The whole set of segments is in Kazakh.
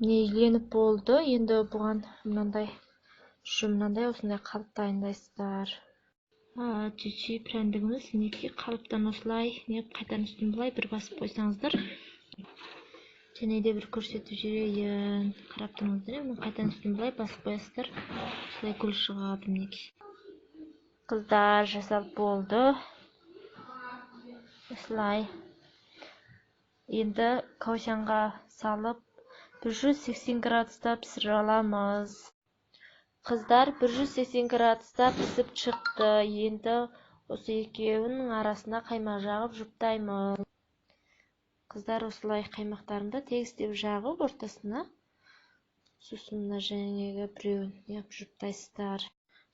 Міне үйленіп болды. Енді бұған мынандай осындай қалып дайындайсыздар. Чүчи прәндігіміз мінекей қалыптан осылай, қайтадан үстін былай бір басып қойсаңыздар. Және де бір көрсетіп жіберейін. Қарап тұрыңыздар, қайтадан үстін былай басып қоясыздар. Осылай гүл шығады мінекей. Қыздар жасап болды. Осылай. Енді каучанға салып 180 градуста пісіріп аламыз. Қыздар 180 градуста пісіп шықты. Енді осы екеуінің арасына қаймақ жағып жұптаймыз. Қыздар осылай қаймақтарымды тегістеп жағып ортасына. Сосын мына жәнегі біреуін жұптайсыздар.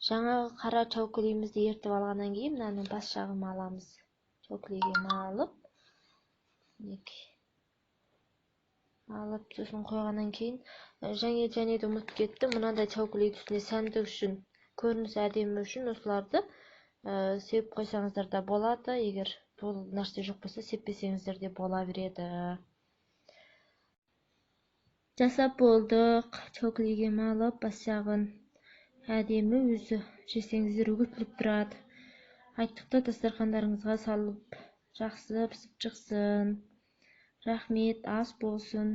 Жаңағы қара чаукулемізді ертіп алғаннан кейін мынаның бас жағын аламыз. Чаукулеге алып, сосын қойғаннан кейін және де ұмытып кеттім. Мынандай чаукулеге үстіне сәндік үшін, көрініс әдемі үшін осыларды сеп қойсаңыздар да болады. Егер бұл нәрсе жоқ болса, сеппесеңіздер де бола береді. Жасап болдық. Чаукулеге алып, бас жағын әдемі өзі жесеңіздер үгітіліп тұрады. Айттықта дастархандарыңызға салып, жақсы пісіп шықсын. Рахмет, ас болсын.